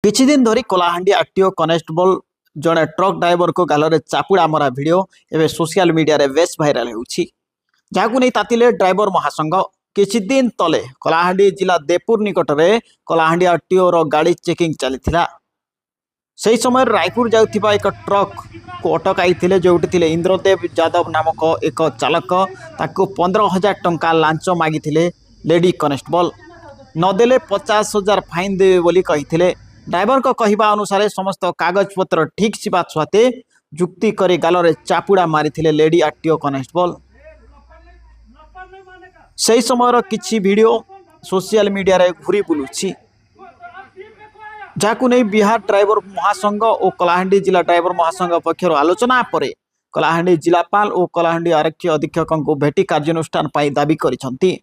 किछि दिन धरी कलाहांडी आरटीओ कनेस्टेबल जड़े ट्रक ड्राइवर को गाल में चापुड़ा मरा भिडियो एवं सोशल मीडिया रे बेस भाइराल होउछि। जहां नहीं तातिले ड्राइवर महासंघ। किछि दिन तले कलाहांडी जिला देपुर निकट में कलाहांडी आरटीओ रो गाड़ी चेकिंग चलीथिला। सही समय रायपुर जाउथिबा एक ट्रक को अटकाई जोटी थिले इंद्रदेव यादव नामक एक चालक। ताको 15,000 टंका लांच मागिथिले लेडी कनेस्टेबल। नदेले 50,000 फाइन देवे बोली कहिथिले। ड्राइवर को कहवा अनुसार समस्त कागज पत्र ठीक छिबा छुआते जुक्ति करी गाल में चापुड़ा मारी लेडी आरटीओ कनेस्टेबल। सही समय किछि वीडियो सोशल मीडिया रे घूरी बुलुछि। जहां नहीं बिहार ड्राइवर महासंघ और कलाहांडी जिला ड्राइवर महासंघ पक्षर आलोचना पर कलाहांडी जिलापाल और कलाहांडी आरक्षी अधीक्षक को भेटी कार्यानुष्ठान पाई दाबी करिसंती।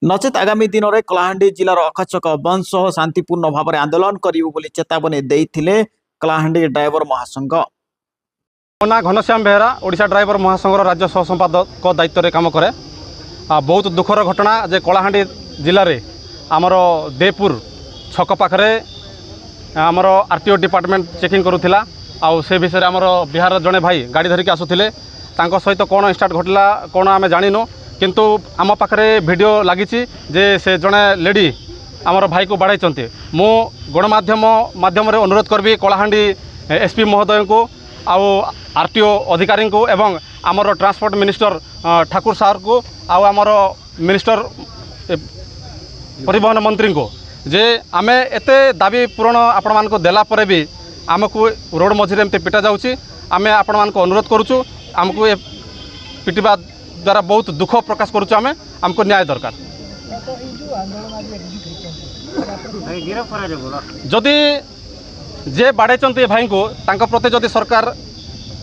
नचेत आगामी दिन में कलाहांडी जिलार अकाचक बंद सह शांतिपूर्ण भाव में आंदोलन करिबु बोली चेतावनी देइथिले कलाहांडी ड्राइवर महासंघ। ना घनश्याम बेहरा ओडिशा ड्राइवर महासंघ राज्य सह संपादक दायित्व रे काम करे। बहुत दुखर घटना जे कलाहांडी जिले में आमर देपुर छक पाखरे आमर आरटीओ डिपार्टमेंट चेकिंग करुथिला। आउ से विषय आमर बिहार जड़े भाई गाड़ी धरिक आसुथिले। तांको सहित कौन स्टार्ट घटला कौन आमे जानिनु, किंतु आम पाखरे वीडियो लगी जे से जड़े लेडी आमर भाई को बाड़ाई। मु गणमाध्यम माध्यम अनुरोध करबी कलाहांडी एसपी महोदय को आउ आरटीओ अधिकारी को एवं आमर ट्रांसपोर्ट मिनिस्टर ठाकुर सार को आउ आमर मिनिस्टर परिवहन मंत्री को जे आमे एते दाबी पूरण आपण मान को देला परे भी आमको रोड मझे एमती पिटा जाउची। आमे आपण मान को अनुरोध करूचु, आमको ए पिटिबा द्वारा बहुत दुख प्रकाश करूचु। आमे आमको न्याय दरकार। जदि जे बाड़े भाई को तांको प्रति जदि सरकार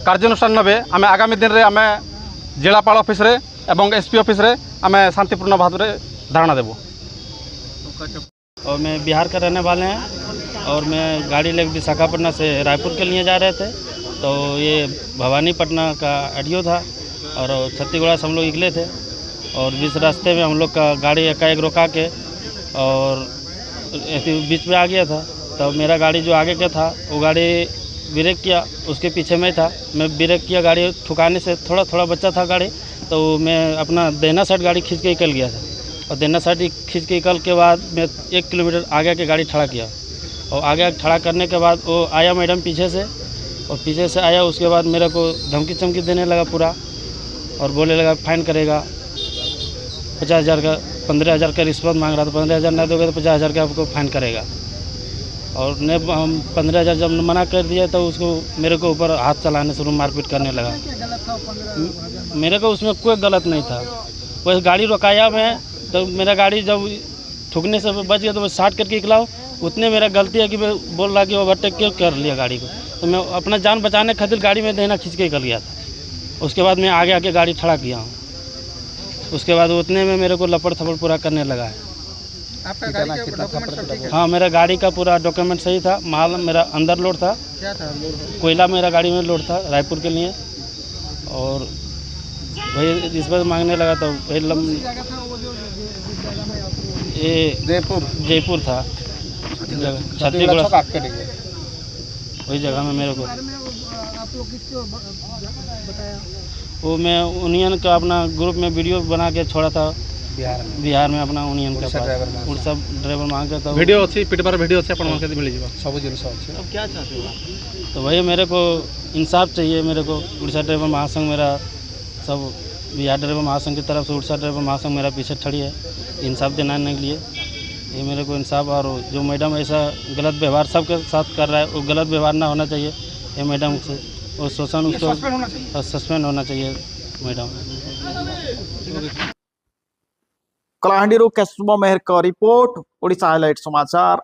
कार्यानुष्ठान नबे आमे आगामी दिन रे आमे जिलापाल ऑफिस रे एवं एसपी ऑफिस रे आमे शांतिपूर्ण भाव में धारणा देबो। और मैं बिहार का रहने वाले हैं और मैं गाड़ी लेकर विशाखापट्टनम से रायपुर के लिए जा रहे थे। तो ये भवानीपट्टनम का ऑडियो था और छत्तीसगढ़ से हम लोग निकले थे और बीच रास्ते में हम लोग का गाड़ी एकाएक रोका के और बीच में आ गया था। तब मेरा गाड़ी जो आगे का था वो गाड़ी ब्रेक किया, उसके पीछे मैं था। मैं ब्रेक किया, गाड़ी ठुकाने से थोड़ा थोड़ा बच्चा था गाड़ी, तो मैं अपना देना साइड गाड़ी खींच के निकल गया था। और देना साइड खींच के निकल के बाद मैं 1 किलोमीटर आगे के गाड़ी खड़ा किया और आगे खड़ा करने के बाद वो आया मैडम पीछे से, और पीछे से आया। उसके बाद मेरे को धमकी चमकी देने लगा पूरा और बोले लगा फाइन करेगा 50,000 का, 15,000 का रिश्वत मांग रहा था। 15,000 नहीं दोगे तो 50,000 का आपको फाइन करेगा। और ने हम 15,000 जब मना कर दिया तो उसको मेरे को ऊपर हाथ चलाने शुरू मारपीट करने लगा। मेरे को उसमें कोई गलत नहीं था। वैसे गाड़ी रुकाया मैं, तो मेरा गाड़ी जब ठुकने से बच गया तो मैं स्टार्ट करके निकला। उतने मेरा गलती है कि मैं बोल रहा कि ओवरटेक क्यों कर लिया गाड़ी को, तो मैं अपना जान बचाने खातिर गाड़ी में देना खींच के निकल गया था। उसके बाद मैं आगे आके गाड़ी खड़ा किया हूँ। उसके बाद उतने में मेरे को लपड़ थपड़ पूरा करने लगा है। आपका गाड़ी का डॉक्यूमेंट सब ठीक है? हाँ, मेरा गाड़ी का पूरा डॉक्यूमेंट सही था। माल मेरा अंदर लोड था। क्या था लोड? कोयला मेरा गाड़ी में लोड था रायपुर के लिए। और वही रिश्वत मांगने लगा तो वही ये जयपुर था छत्तीसगढ़, वही जगह में मेरे को आप लोग किसको बताया? वो मैं यूनियन का अपना ग्रुप में वीडियो बना के छोड़ा था बिहार में अपना यूनियन का उड़ीसा ड्राइवर मांग था। वीडियो अच्छी पिटबार वीडियो अच्छी अपन के मिल जाएगा सब जिनिस अच्छे। अब क्या चाहते हो? तो वही मेरे को इंसाफ चाहिए। मेरे को उड़ीसा ड्राइवर महासंघ मेरा सब बिहार ड्राइवर महासंघ की तरफ से उड़ीसा ड्राइवर महासंघ मेरा पीछे खड़ी है इंसाफ दिलाने के लिए। ये मेरे को इंसाफ, और जो मैडम ऐसा गलत व्यवहार सबके साथ कर रहा है वो गलत व्यवहार ना होना चाहिए। ये मैडम से वो शोषण उसको सस्पेंड होना चाहिए मैडम। कलाहांडी कैसुम मेहर का रिपोर्ट, ओडिशा हाइलाइट समाचार।